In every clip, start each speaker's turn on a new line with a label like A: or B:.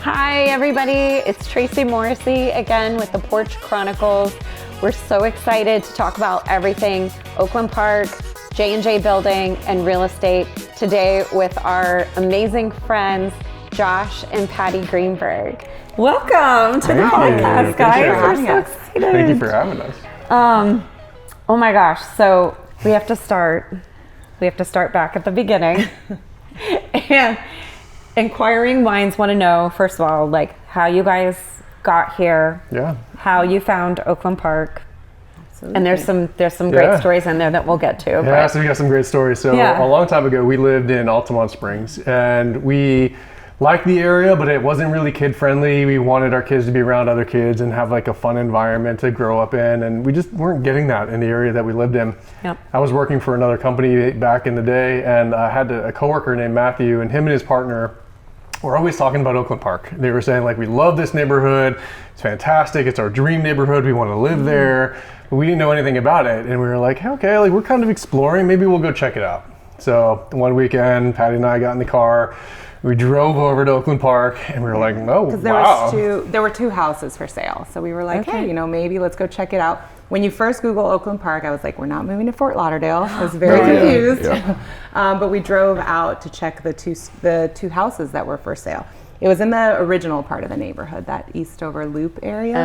A: Hi everybody, it's Tracey Morrissey again with the Porch Chronicles. We're so excited to talk about everything Oakland Park, J&J Building, and real estate today with our amazing friends, Josh and Patti Greenberg. Welcome to the podcast, guys. We're so excited.
B: Thank you for having us.
A: Oh my gosh, so we have to start back at the beginning. And inquiring minds want to know, first of all, like how you guys got here, how you found Oakland Park. Absolutely. And there's some great stories in there that we'll get to.
B: Yeah, so we got some great stories. So a long time ago, we lived in Altamont Springs, and we liked the area, but it wasn't really kid friendly. We wanted our kids to be around other kids and have like a fun environment to grow up in, and we just weren't getting that in the area that we lived in. Yep. I was working for another company back in the day, and I had a coworker named Matthew, and him and his partner were always talking about Oakland Park. They were saying like, we love this neighborhood, it's fantastic, it's our dream neighborhood, we want to live there. But we didn't know anything about it, and we were like, okay, like we're kind of exploring, maybe we'll go check it out. So one weekend, Patti and I got in the car, we drove over to Oakland Park, and we were like, oh, wow.
C: There were two houses for sale. So we were like, hey, maybe let's go check it out. When you first Google Oakland Park, I was like, we're not moving to Fort Lauderdale. I was very confused. But we drove out to check the two houses that were for sale. It was in the original part of the neighborhood, that Eastover Loop area.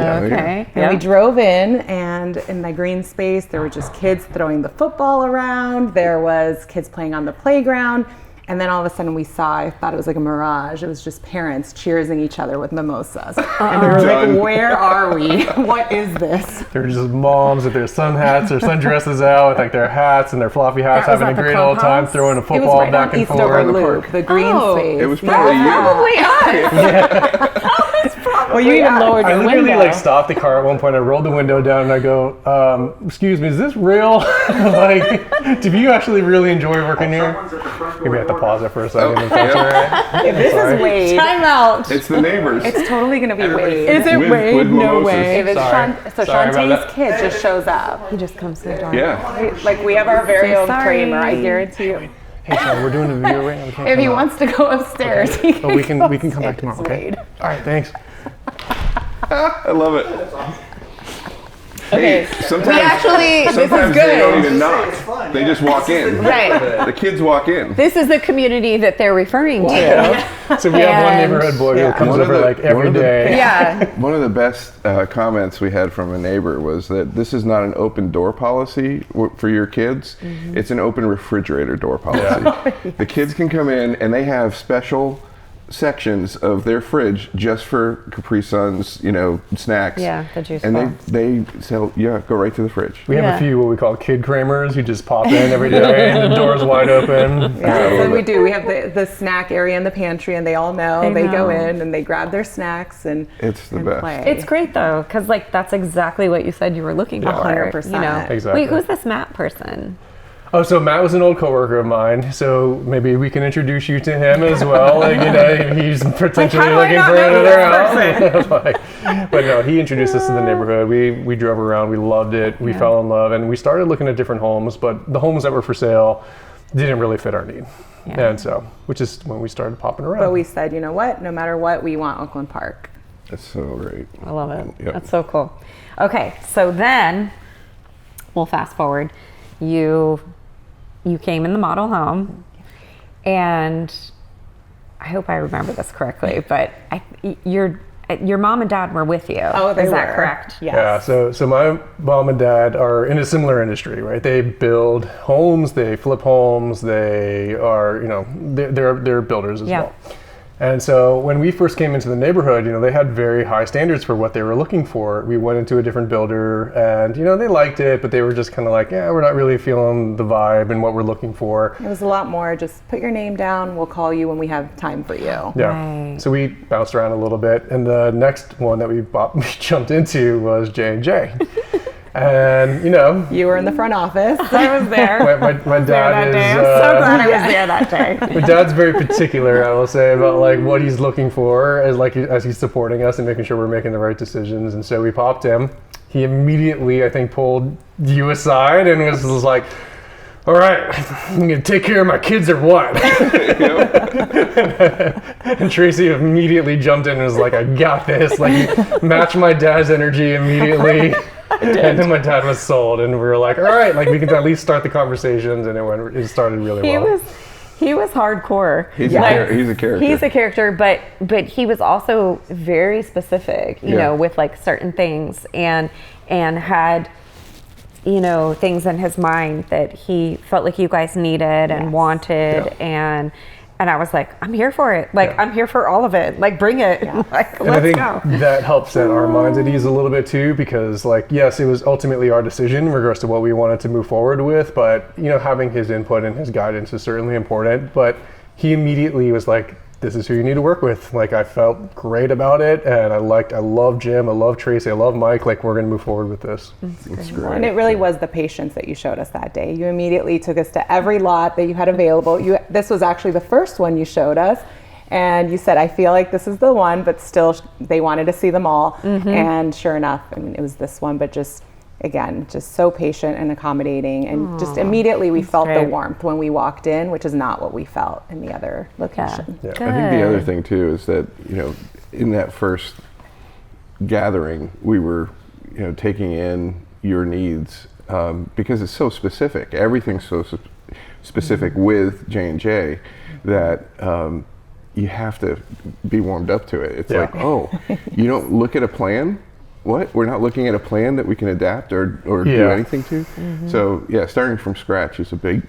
C: And we drove in, and in the green space, there were just kids throwing the football around. There was kids playing on the playground. And then all of a sudden I thought it was like a mirage. It was just parents cheersing each other with mimosas. And we were like, where are we? What is this?
B: There were just moms with their sun hats or sundresses out with like their hats and their floppy hats, having a great old time throwing a football back and forth.
C: The green space.
D: It was probably you.
A: Probably us.
C: Well, you even lowered your window.
B: I literally like stopped the car at one point. I rolled the window down and I go, excuse me, is this real? Like, do you actually really enjoy working here? Maybe I have to pause it for a second. If that's all right.
C: If this is Wade.
A: Time out.
D: It's the neighbors.
C: It's totally going to be Wade.
A: Is it Wade?
D: With
A: No
D: mimosas.
A: way.
C: If it's Shantae's kid just shows up.
A: He just comes to the door.
D: Yeah.
C: Like we have our very own
A: sorry.
C: Kramer, I guarantee you.
B: Hey, Sean, we're doing a video right now.
C: If he wants to go upstairs, he can
B: we can come back tomorrow, okay?
C: Wade.
B: All right, thanks.
D: I love it.
A: Okay.
D: Sometimes
A: this is good.
D: They don't even knock. They just walk in.
A: Right.
D: The kids walk in.
A: This is the community that they're referring to.
B: So we have one neighborhood boy who comes over like every day.
A: Yeah.
D: One of the best comments we had from a neighbor was that this is not an open door policy for your kids. Mm-hmm. It's an open refrigerator door policy. Yeah. The kids can come in and they have special sections of their fridge just for Capri Suns, snacks.
A: Yeah, the juice
D: and
A: box.
D: they sell, go right to the fridge.
B: We have a few what we call kid Kramers who just pop in every day and the door's wide open.
C: So we do. We have the snack area in the pantry, and they all know. They go in and they grab their snacks and
D: it's the best.
C: play.
A: It's great though, because like that's exactly what you said you were looking for.
C: 100%.
B: Exactly.
A: Wait, who's this Matt person?
B: Oh, so Matt was an old coworker of mine, so maybe we can introduce you to him as well. Like, he's potentially looking for another house. But no, he introduced us to the neighborhood. We drove around, we loved it, we fell in love, and we started looking at different homes, but the homes that were for sale didn't really fit our need. Yeah. And so, which is when we started popping around.
C: But we said, you know what, no matter what, we want Oakland Park.
D: That's so great.
A: I love it.
D: Yep.
A: That's so cool. Okay, so then we'll fast forward. You came in the model home, and I hope I remember this correctly, but your mom and dad were with you.
C: Oh, they were.
A: Is that correct?
C: Yes.
B: Yeah, so my mom and dad are in a similar industry, right? They build homes, they flip homes, they are, they're builders as well. And so when we first came into the neighborhood, they had very high standards for what they were looking for. We went into a different builder and, they liked it, but they were just kind of like, yeah, we're not really feeling the vibe and what we're looking for.
C: It was a lot more just put your name down, we'll call you when we have time for you.
B: Yeah. Right. So we bounced around a little bit, and the next one that we jumped into was J&J. And
C: you were in the front office. I was there.
B: My dad is.
C: I'm so glad I was there that day.
B: My dad's very particular, I will say, about what he's looking for as he's supporting us and making sure we're making the right decisions. And so we popped him. He immediately, I think, pulled you aside and was like, "All right, I'm gonna take care of my kids or what?" And Tracey immediately jumped in and was like, "I got this." Matched my dad's energy immediately. And then my dad was sold, and we were like, all right, we can at least start the conversations, and it started really well.
A: He was hardcore.
D: He's a character.
A: He's a character, but he was also very specific, with certain things, and had, things in his mind that he felt like you guys needed and wanted, and I was like, I'm here for it. I'm here for all of it. Bring it. Yeah. Let's
B: and I think
A: go.
B: That helps set our minds at ease a little bit too, because yes, it was ultimately our decision in regards to what we wanted to move forward with, but having his input and his guidance is certainly important. But he immediately was like, this is who you need to work with. I felt great about it, and I love Jim, I love Tracey, I love Mike. We're going to move forward with this.
C: That's great. And it really was the patience that you showed us that day. You immediately took us to every lot that you had available. This was actually the first one you showed us, and you said, I feel like this is the one, but still they wanted to see them all. Mm-hmm. And sure enough, it was this one, but just so patient and accommodating, and just immediately we felt the warmth when we walked in, which is not what we felt in the other location.
D: Yeah. I think the other thing too is that, in that first gathering, we were, taking in your needs because it's so specific. Everything's so specific with J&J that you have to be warmed up to it. It's you don't look at a plan. What? We're not looking at a plan that we can adapt or do anything to? Mm-hmm. So, starting from scratch is a big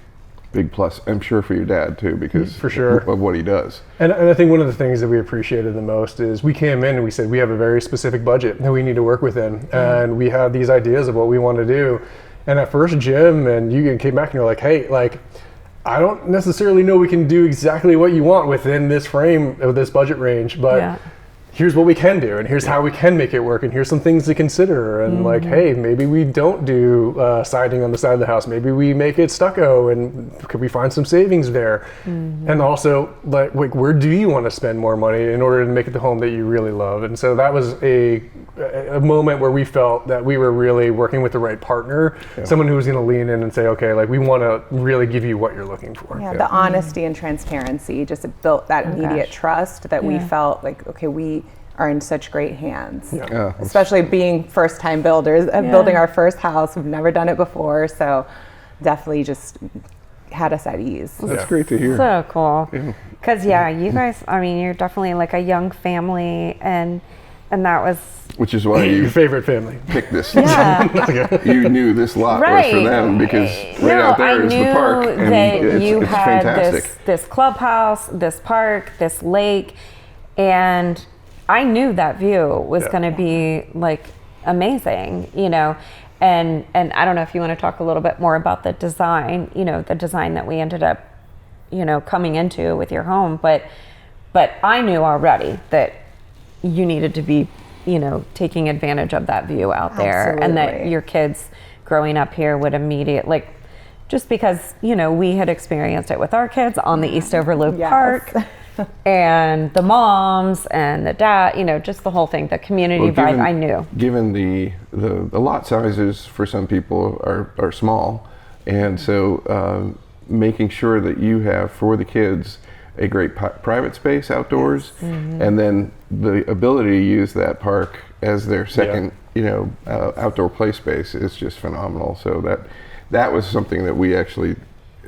D: plus, I'm sure, for your dad, too, because
B: for sure.
D: of what he does.
B: And I think one of the things that we appreciated the most is we came in and we said, we have a very specific budget that we need to work within. Mm-hmm. And we had these ideas of what we want to do. And at first, Jim and you came back and you're like, hey, I don't necessarily know we can do exactly what you want within this frame of this budget range, but here's what we can do, and here's how we can make it work, and here's some things to consider, and hey, maybe we don't do siding on the side of the house, maybe we make it stucco, and could we find some savings there? Mm-hmm. And also, where do you want to spend more money in order to make it the home that you really love? And so that was a moment where we felt that we were really working with the right partner, someone who was going to lean in and say, okay, we want to really give you what you're looking for.
C: Yeah, the honesty and transparency just built that immediate trust that we felt okay, we are in such great hands. Yeah. Especially being first-time builders, building our first house. We've never done it before, so definitely just had us at ease.
D: That's great to hear.
A: So cool. Because you guys, you're definitely a young family, and that was...
D: Which is why
B: your favorite family
D: picked this. You knew this lot was for them because out there is the park, and it's
A: had
D: fantastic.
A: this clubhouse, this park, this lake, and I knew that view was going to be amazing, and I don't know if you want to talk a little bit more about the design, the design that we ended up, coming into with your home, but I knew already that you needed to be, taking advantage of that view out there. Absolutely. And that your kids growing up here would immediately, just because, we had experienced it with our kids on the Eastover Loop Park. And the moms and the dad, just the whole thing, the community vibe, I knew.
D: Given the lot sizes for some people are small, and so making sure that you have for the kids a great private space outdoors, and then the ability to use that park as their second, outdoor play space is just phenomenal. So that was something that we actually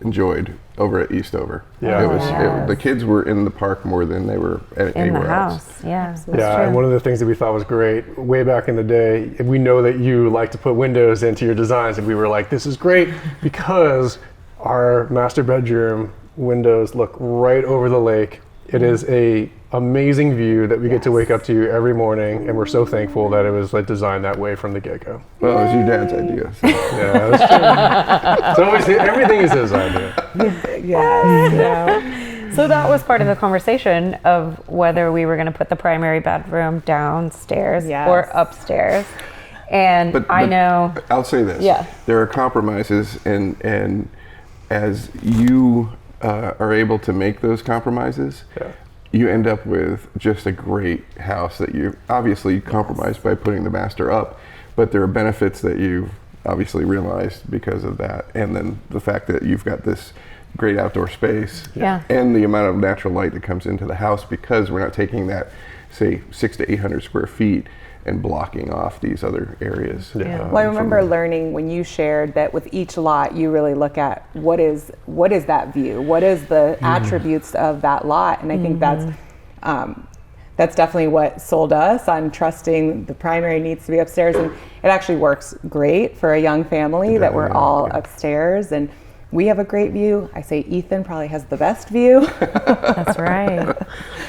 D: enjoyed over at Eastover. The kids were in the park more than they were anywhere else.
B: And one of the things that we thought was great way back in the day, we know that you like to put windows into your designs, and we were like, this is great because our master bedroom windows look right over the lake It is a amazing view that we get to wake up to every morning, and we're so thankful that it was like designed that way from the get-go.
D: Well, it was your dad's idea. So.
B: Yeah, that's true. It's always everything is his idea.
A: Yes. So that was part of the conversation of whether we were going to put the primary bedroom downstairs or upstairs. And but I know.
D: I'll say this. Yeah. There are compromises, and as you are able to make those compromises, you end up with just a great house that you obviously compromised by putting the master up, but there are benefits that you've obviously realized because of that, and then the fact that you've got this great outdoor space and the amount of natural light that comes into the house because we're not taking that, say, 600 to 800 square feet and blocking off these other areas.
C: Well, I remember learning when you shared that with each lot, you really look at what is that view, what is the attributes of that lot, and I think that's definitely what sold us on trusting the primary needs to be upstairs, and it actually works great for a young family that we're all upstairs, and we have a great view. I say Ethan probably has the best view.
A: That's right.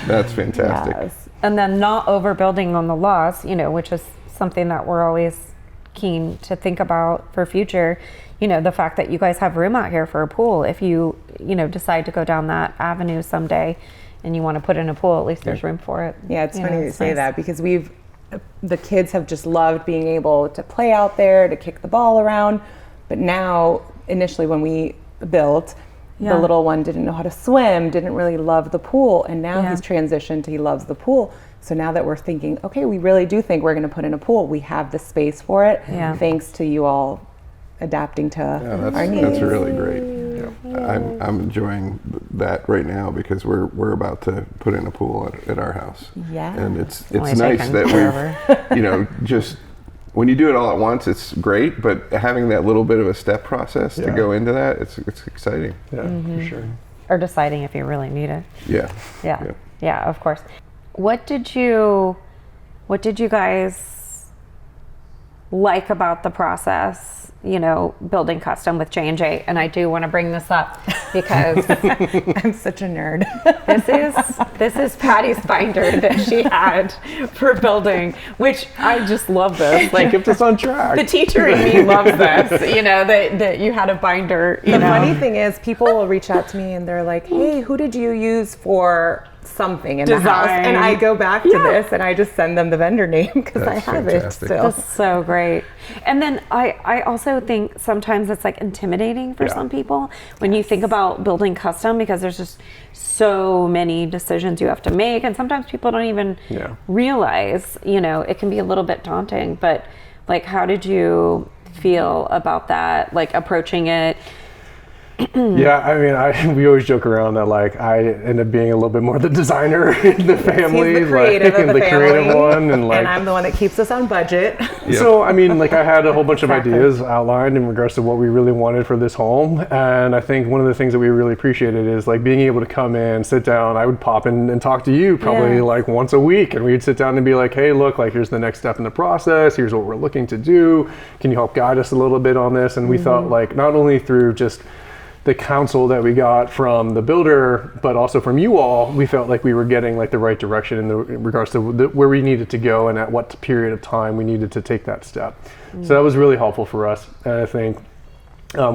D: That's fantastic.
A: Yes. And then not overbuilding on the lots, which is something that we're always keen to think about for future. The fact that you guys have room out here for a pool. If you, decide to go down that avenue someday and you want to put in a pool, at least there's room for it.
C: Yeah, it's funny you say that because the kids have just loved being able to play out there, to kick the ball around. But now, initially when we built, the little one didn't know how to swim, didn't really love the pool, and now he's transitioned to he loves the pool. So now that we're thinking, okay, we really do think we're going to put in a pool, we have the space for it, thanks to you all adapting to our needs.
D: That's really great. I'm enjoying that right now because we're about to put in a pool at our house. Yeah, and it's nice that we've just. When you do it all at once, it's great, but having that little bit of a step process to go into that, it's exciting.
B: Yeah, for sure.
A: Or deciding if you really need it.
D: Yeah,
A: of course. What did you guys like about the process, building custom with J&J? And I do want to bring this up because
C: I'm such a nerd.
A: This is Patty's binder that she had for building, which I just love this.
B: Like, kept us on track.
A: The teacher in me loves this, that you had a binder.
C: The funny thing is, people will reach out to me and they're like, hey, who did you use for something in the house? And I go back to this and I just send them the vendor name because I have
D: fantastic.
C: It still.
A: That's so great. And then I also think sometimes it's like intimidating for some people when you think about building custom because there's just so many decisions you have to make, and sometimes people don't even realize, it can be a little bit daunting. But like, how did you feel about that, like approaching it?
B: Yeah, I mean, we always joke around that like I end up being a little bit more the designer in the family,
C: he's the creative of the family,
B: creative one, and
C: I'm the one that keeps us on budget.
B: Yep. So I mean, like I had a whole bunch of ideas outlined in regards to what we really wanted for this home, and I think one of the things that we really appreciated is like being able to come in, sit down. I would pop in and talk to you probably like once a week, and we'd sit down and be like, hey, look, like here's the next step in the process. Here's what we're looking to do. Can you help guide us a little bit on this? And we felt like not only through just the counsel that we got from the builder, but also from you all, we felt like we were getting like the right direction in regards to where we needed to go and at what period of time we needed to take that step. So that was really helpful for us. And I think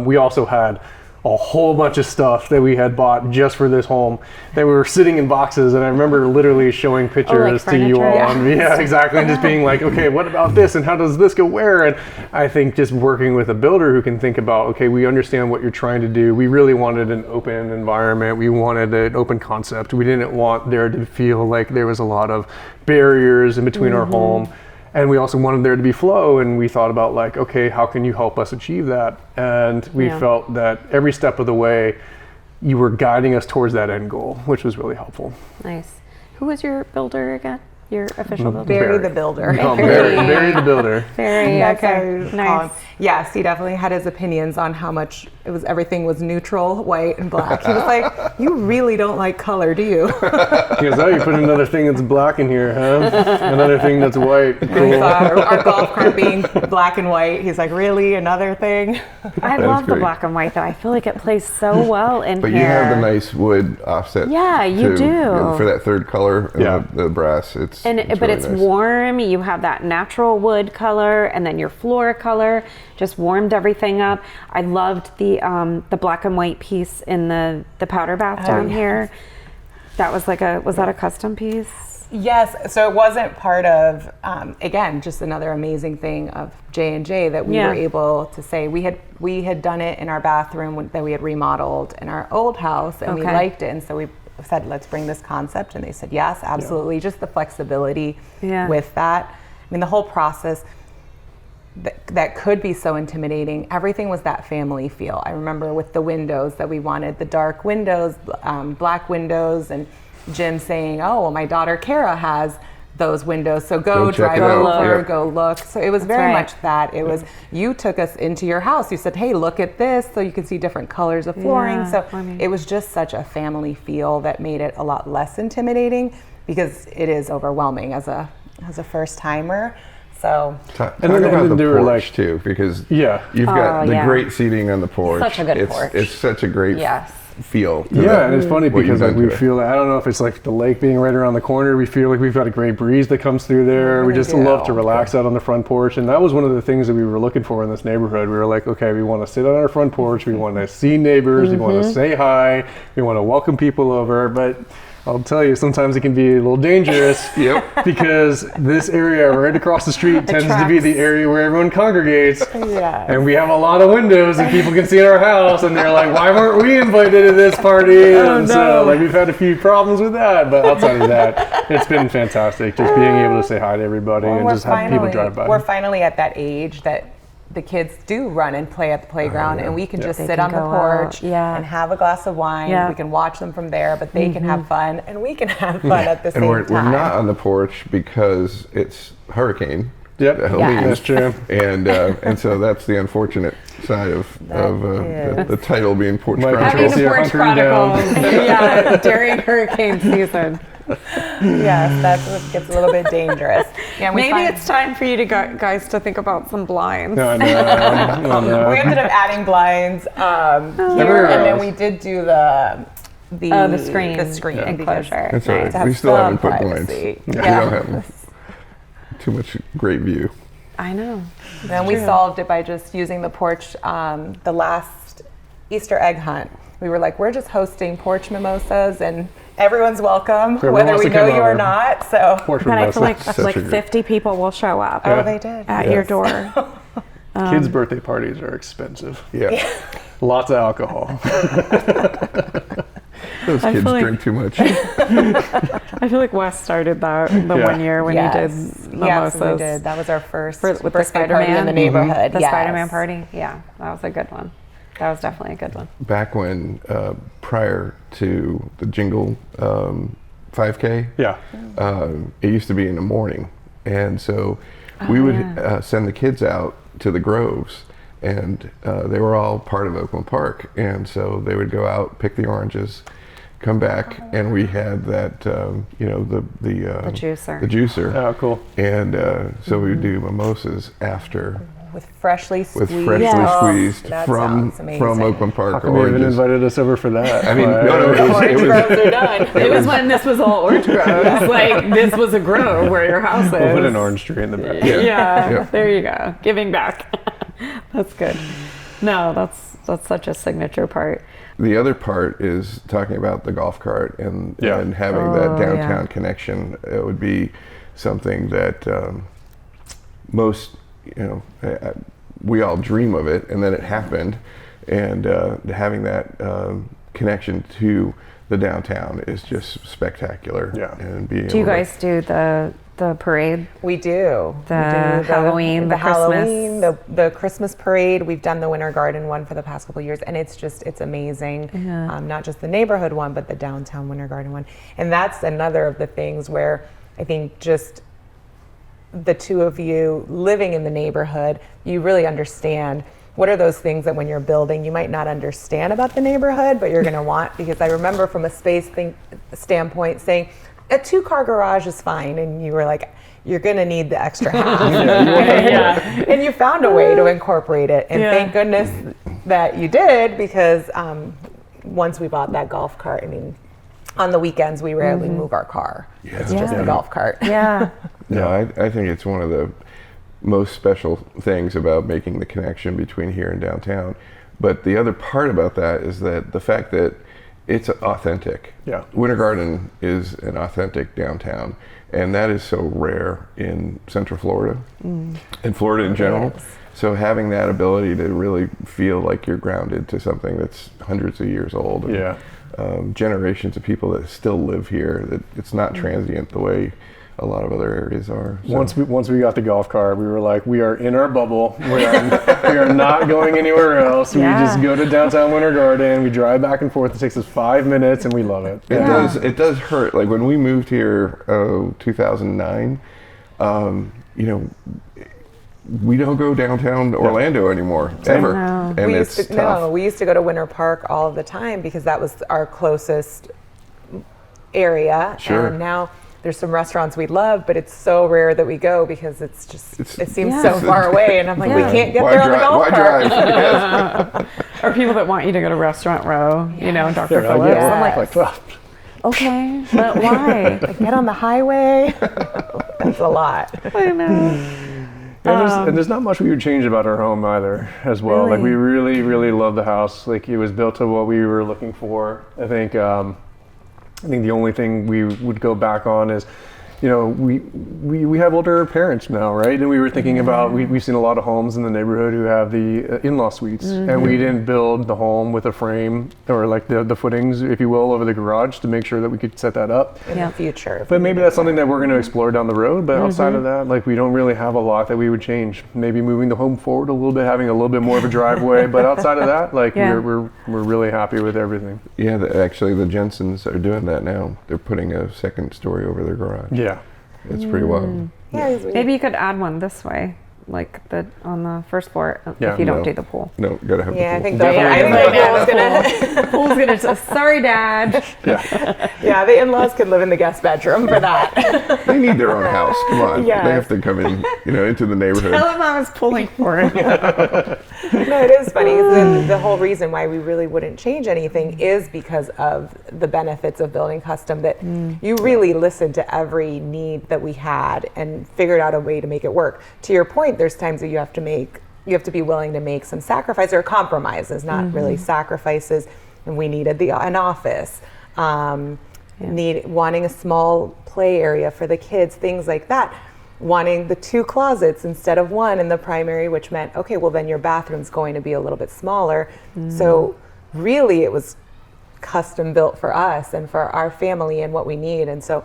B: we also had a whole bunch of stuff that we had bought just for this home that we were sitting in boxes, and I remember literally showing pictures to you all. Yeah, exactly, and just being like, okay, what about this, and how does this go where? And I think just working with a builder who can think about, okay, we understand what you're trying to do. We really wanted an open environment. We wanted an open concept. We didn't want there to feel like there was a lot of barriers in between our home. And we also wanted there to be flow, and we thought about like, okay, how can you help us achieve that? And we felt that every step of the way, you were guiding us towards that end goal, which was really helpful.
A: Nice. Who was your builder again? Your official builder?
C: Barry the builder.
B: Barry the builder.
A: Barry, okay, nice.
C: Yes, he definitely had his opinions on how much everything was neutral, white and black. He was like, you really don't like color, do you?
B: He goes, oh, you put another thing that's black in here, huh? Another thing that's white. Cool.
C: Our golf cart being black and white. He's like, really? Another thing?
A: I love the black and white though. I feel like it plays so well in
D: but
A: here.
D: You have the nice wood offset.
A: Yeah, you do.
D: For that third color, the brass, it's
A: but
D: really
A: it's
D: nice.
A: warm. You have that natural wood color, and then your floor color just warmed everything up. I loved the black and white piece in the powder bath down here. That was was that a custom piece?
C: Yes, so it wasn't part of, again, just another amazing thing of J&J that we were able to say. We had done it in our bathroom that we had remodeled in our old house, and we liked it, and so we said, let's bring this concept, and they said, yes, absolutely. Just the flexibility with that. I mean, the whole process, that could be so intimidating. Everything was that family feel. I remember with the windows that we wanted, the dark windows, black windows, and Jim saying, oh, well, my daughter Kara has those windows, so go drive over, go look. So it was very much that. It was, you took us into your house. You said, hey, look at this, so you could see different colors of flooring. So it was just such a family feel that made it a lot less intimidating, because it is overwhelming as a first timer. So
D: talk about the porch too, because you've got the great seating on the porch.
A: Such a good porch.
D: It's such a great feel.
B: And it's funny because we feel that, I don't know if it's like the lake being right around the corner, we feel like we've got a great breeze that comes through there. We just love to relax out on the front porch, and that was one of the things that we were looking for in this neighborhood. We were like, okay, we want to sit on our front porch, we want to see neighbors, we want to say hi, we want to welcome people over, but I'll tell you, sometimes it can be a little dangerous because this area right across the street tends to be the area where everyone congregates. And we have a lot of windows and people can see our house, and they're like, why weren't we invited to this party? So we've had a few problems with that, but outside of that, it's been fantastic just being able to say hi to everybody and just have people drive by.
C: We're finally at that age that the kids do run and play at the playground, and we can just sit on the porch and have a glass of wine. We can watch them from there, but they can have fun, and we can have fun at the same time.
D: And we're not on the porch because it's hurricane.
B: That's true.
D: And so that's the unfortunate side of the title being Porch Chronicles.
A: Having the Porch Chronicles, during hurricane season.
C: Yes, that's what gets a little bit dangerous.
A: Maybe it's time for you to guys to think about some blinds.
C: No. We ended up adding blinds here, and then we did do the screen
A: enclosure.
D: That's all right. We still haven't put blinds. We don't have too much great view.
A: I know.
C: Then we solved it by just using the porch. The last Easter egg hunt, we were like, we're just hosting porch mimosas, and everyone's welcome, whether we know you or not. So,
A: but I feel like 50 people will show up.
C: Oh, they did
A: at your door.
B: Kids' birthday parties are expensive. Lots of alcohol.
D: Those kids drink too much.
A: I feel like Wes started that the 1 year when you did mimosas.
C: Yes, we did. That was our first
A: with the Spider-Man
C: party in the neighborhood.
A: The Spider-Man party. Yeah, that was a good one. That was definitely a good one.
D: Back when, prior to the Jingle 5K, it used to be in the morning. And so we would send the kids out to the groves, and they were all part of Oakland Park. And so they would go out, pick the oranges, come back, and we had that, the juicer. The juicer.
B: Oh, cool.
D: And so we would do mimosas after.
C: With freshly squeezed
D: from Oakland Park.
B: How come you even invited us over for that?
D: I mean,
C: orange groves are done.
A: It was when this was all orange groves. Like, this was a grove where your house is.
B: We'll put an orange tree in the back.
A: Yeah, there you go. Giving back. That's good. No, that's such a signature part.
D: The other part is talking about the golf cart and having that downtown connection. It would be something that most, we all dream of it, and then it happened, and having that connection to the downtown is just spectacular. And
A: do you guys do the parade?
C: We do.
A: The Halloween, the
C: Halloween, the Christmas parade. We've done the Winter Garden one for the past couple of years, and it's amazing. Not just the neighborhood one, but the downtown Winter Garden one. And that's another of the things where I think just the two of you living in the neighborhood, you really understand what are those things that when you're building, you might not understand about the neighborhood, but you're going to want, because I remember from a space standpoint saying, a 2-car garage is fine. And you were like, you're going to need the extra half. And you found a way to incorporate it. And thank goodness that you did, because once we bought that golf cart, I mean, on the weekends we were able to move our car. It's just a golf cart.
A: Yeah.
D: No, I think it's one of the most special things about making the connection between here and downtown. But the other part about that is that the fact that it's authentic.
B: Yeah.
D: Winter Garden is an authentic downtown, and that is so rare in Central Florida and Florida in general. So having that ability to really feel like you're grounded to something that's hundreds of years old, and, generations of people that still live here, that it's not transient the way a lot of other areas are. So.
B: Once we got the golf cart, we were like, we are in our bubble. We are not going anywhere else. We just go to downtown Winter Garden. We drive back and forth. It takes us 5 minutes, and we love it.
D: It does hurt. Like when we moved here, 2009. We don't go downtown Orlando anymore, ever.
A: No.
D: And it's tough.
C: We used to go to Winter Park all the time because that was our closest area.
D: Sure.
C: And now there's some restaurants we love, but it's so rare that we go because it seems so far away. And I'm like, we can't get there on the golf cart.
D: Drive?
E: Or people that want you to go to Restaurant Row, Dr. Phillips.
B: I'm
E: I'm like, okay, but why?
C: Like, get on the highway. That's a lot.
E: I know.
B: And there's not much we would change about our home either, as well.
A: Really?
B: Like we really, really love the house. Like it was built to what we were looking for. I think the only thing we would go back on is, we have older parents now, right? And we were thinking about, we've seen a lot of homes in the neighborhood who have the in-law suites, and we didn't build the home with a frame or like the footings, if you will, over the garage to make sure that we could set that up.
C: In the future.
B: But maybe that's something that we're going to explore down the road. But outside of that, like we don't really have a lot that we would change. Maybe moving the home forward a little bit, having a little bit more of a driveway. But outside of that, like we're really happy with everything.
D: Yeah, actually the Jensens are doing that now. They're putting a second story over their garage.
B: Yeah.
D: It's pretty wild.
C: Yeah,
E: Maybe you could add one this way, like on the first floor, if you don't do the pool.
D: No, gotta have the pool.
C: I think the
E: Pool's gonna just, sorry, Dad.
C: the in-laws could live in the guest bedroom for that.
D: They need their own house. Come on.
C: Yes.
D: They have to come in, into the neighborhood.
E: Tell him I was pulling for it.
C: No, it is funny. The whole reason why we really wouldn't change anything is because of the benefits of building custom, that you really listened to every need that we had and figured out a way to make it work. To your point, there's times that you have to be willing to make some sacrifices or compromises, not really sacrifices. And we needed an office, wanting a small play area for the kids, things like that. Wanting the 2 closets instead of 1 in the primary, which meant, okay, well then your bathroom's going to be a little bit smaller. So really it was custom built for us and for our family and what we need. And so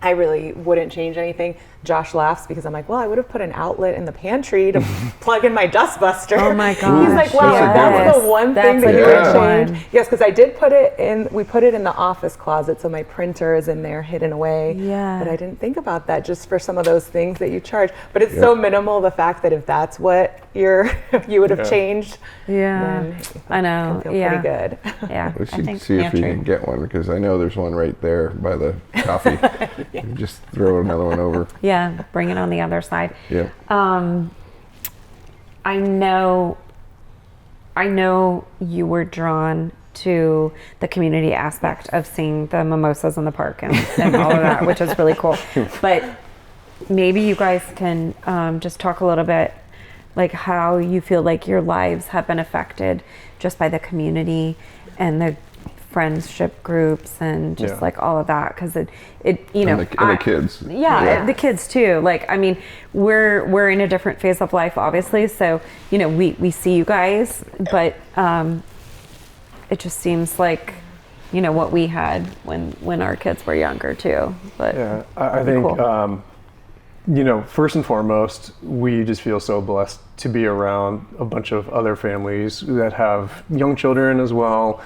C: I really wouldn't change anything. Josh laughs because I'm like, well, I would have put an outlet in the pantry to plug in my dust buster.
E: Oh my gosh.
C: He's like, wow, that's the one thing that you would change. Yes, because I did we put it in the office closet, so my printer is in there hidden away.
A: Yeah.
C: But I didn't think about that, just for some of those things that you charge. But it's so minimal, the fact that if that's what you would have changed, then
A: I know.
C: I feel pretty good.
A: Yeah.
D: We should see if you can get one, because I know there's one right there by the coffee. Just throw another one over.
A: Yeah, bring it on the other side.
D: Yeah.
A: I know you were drawn to the community aspect of seeing the mimosas in the park and all of that, which is really cool. But maybe you guys can just talk a little bit, like how you feel like your lives have been affected just by the community and the friendship groups and just like all of that, because it
D: and the kids.
A: The kids too. Like, I mean, we're in a different phase of life, obviously, so we see you guys, but it just seems like what we had when our kids were younger too. But
B: I think cool. First and foremost, we just feel so blessed to be around a bunch of other families that have young children as well.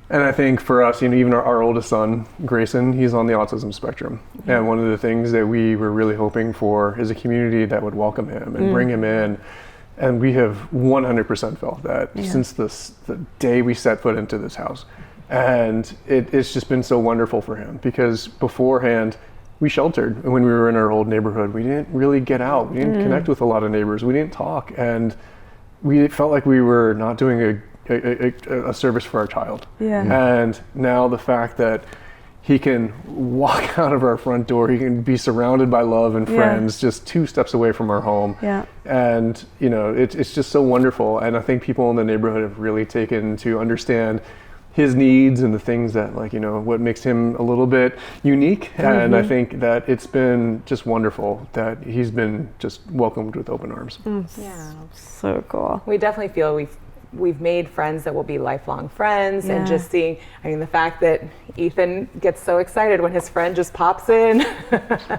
B: And I think for us, even our oldest son, Grayson, he's on the autism spectrum. Mm-hmm. And one of the things that we were really hoping for is a community that would welcome him and bring him in. And we have 100% felt that since the day we set foot into this house. And it's just been so wonderful for him, because beforehand, we sheltered. When we were in our old neighborhood, we didn't really get out. We didn't connect with a lot of neighbors. We didn't talk. And we felt like we were not doing a service for our child. Yeah. And now the fact that he can walk out of our front door, he can be surrounded by love and friends just 2 steps away from our home. Yeah. And it's just so wonderful. And I think people in the neighborhood have really taken to understand his needs and the things that what makes him a little bit unique. And I think that it's been just wonderful that he's been just welcomed with open arms.
E: Yeah, so cool.
C: We definitely feel we've made friends that will be lifelong friends, and just seeing, the fact that Ethan gets so excited when his friend just pops in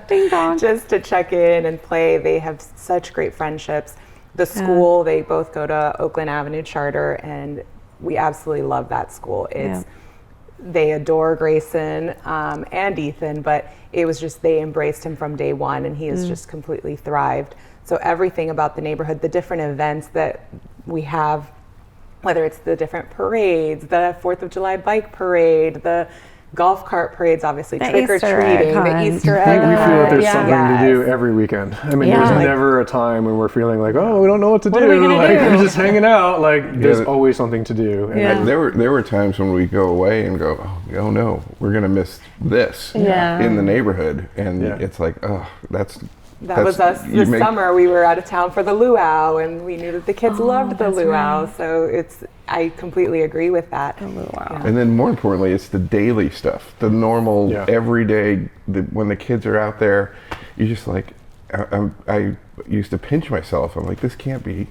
C: ding dong, just to check in and play. They have such great friendships. The school, they both go to Oakland Avenue Charter, and we absolutely love that school. They adore Grayson and Ethan, but it was just, they embraced him from day one, and he has just completely thrived. So everything about the neighborhood, the different events that we have, whether it's the different parades, the 4th of July bike parade, the golf cart parades, obviously trick-or-treating, the Easter egg
B: hunt. We feel that there's something to do every weekend. There's never a time when we're feeling like, we don't know what to do. We're just hanging out. There's always something to do. And
D: there were times when we go away and go, oh no, we're going to miss this in the neighborhood. And it's like,
C: that was us this summer. We were out of town for the luau, and we knew that the kids loved the luau. Right. So I completely agree with that. The luau.
D: And then more importantly, it's the daily stuff, the normal, everyday. When the kids are out there, you're just like, I used to pinch myself. I'm like, this can't be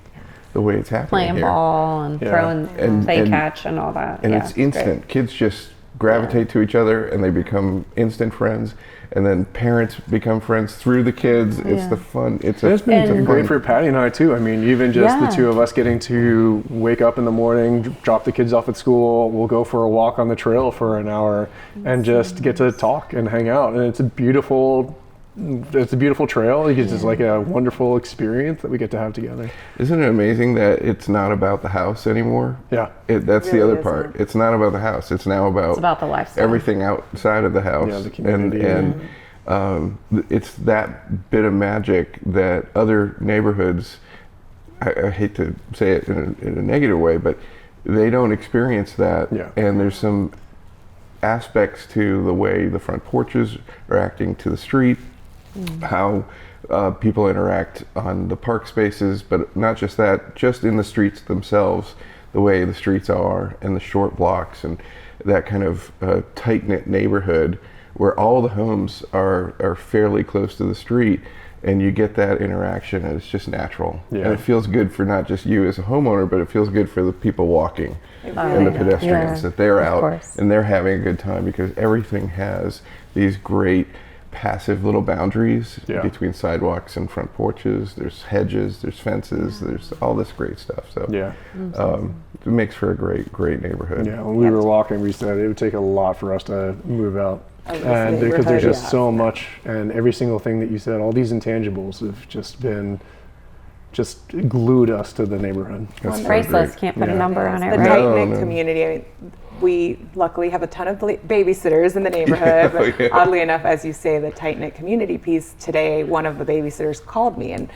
D: the way it's happening
E: Playing
D: here.
E: Ball and throwing play catch and all that.
D: And it's instant. Great. Kids just gravitate to each other, and they become instant friends. And then parents become friends through the kids. It's the fun. It's
B: been great for Patty and I too. Even just the 2 of us getting to wake up in the morning, drop the kids off at school. We'll go for a walk on the trail for an hour and just get to talk and hang out. And it's a beautiful trail. It's just like a wonderful experience that we get to have together.
D: Isn't it amazing that it's not about the house anymore?
B: Yeah.
D: That's really the other part. It's not about the house. It's now about
E: the lifestyle.
D: Everything outside of the house.
B: Yeah, the community.
D: And it's that bit of magic that other neighborhoods, I hate to say it in a negative way, but they don't experience that. Yeah. And there's some aspects to the way the front porches are acting to the street, how people interact on the park spaces, but not just that, just in the streets themselves, the way the streets are and the short blocks and that kind of tight-knit neighborhood where all the homes are fairly close to the street, and you get that interaction, and it's just natural. Yeah. And it feels good for not just you as a homeowner, but it feels good for the people walking and the pedestrians, that they're out and they're having a good time, because everything has these great passive little boundaries between sidewalks and front porches. There's hedges, there's fences, there's all this great stuff. So it makes for a great neighborhood.
B: Yeah, when we were walking, we said it would take a lot for us to move out. And because there's just so much, and every single thing that you said, all these intangibles have just been glued us to the neighborhood.
E: It's priceless. Can't put a number on it.
C: The tight-knit community. We luckily have a ton of babysitters in the neighborhood. But oddly enough, as you say, the tight-knit community piece, today one of the babysitters called me, and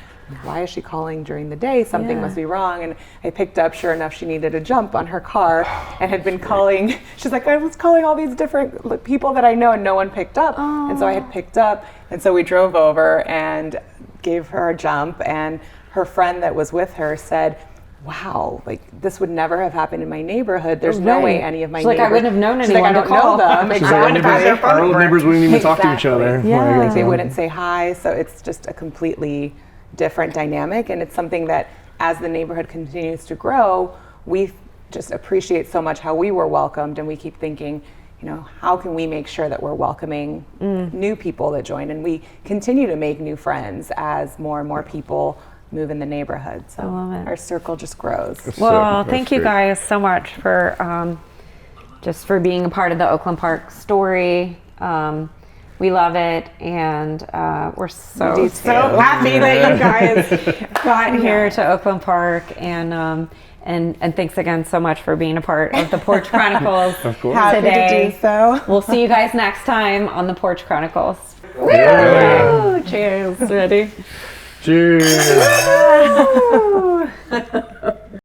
C: why is she calling during the day? Something must be wrong. And I picked up, sure enough, she needed a jump on her car and had been calling. She's like, I was calling all these different people that I know, and no one picked up. And so I had picked up, and so we drove over and gave her a jump, and her friend that was with her said, wow, this would never have happened in my neighborhood. There's no way any of my neighbors.
E: I wouldn't have known anyone.
C: I don't know them.
B: Exactly. Our old neighbors wouldn't even talk to each other.
C: Yeah, they wouldn't say hi. So it's just a completely different dynamic, and it's something that as the neighborhood continues to grow, we just appreciate so much how we were welcomed, and we keep thinking, how can we make sure that we're welcoming new people that join, and we continue to make new friends as more and more people move in the neighborhood. So our circle just grows.
E: Well, thank you guys so much for
A: just for being a part of the Oakland Park story. We love it, and we're so happy that you guys got here to Oakland Park, and thanks again so much for being a part of the Porch Chronicles today.
C: To do so.
A: We'll see you guys next time on the Porch Chronicles.
B: Yeah.
A: Cheers. Ready?
B: Cheers.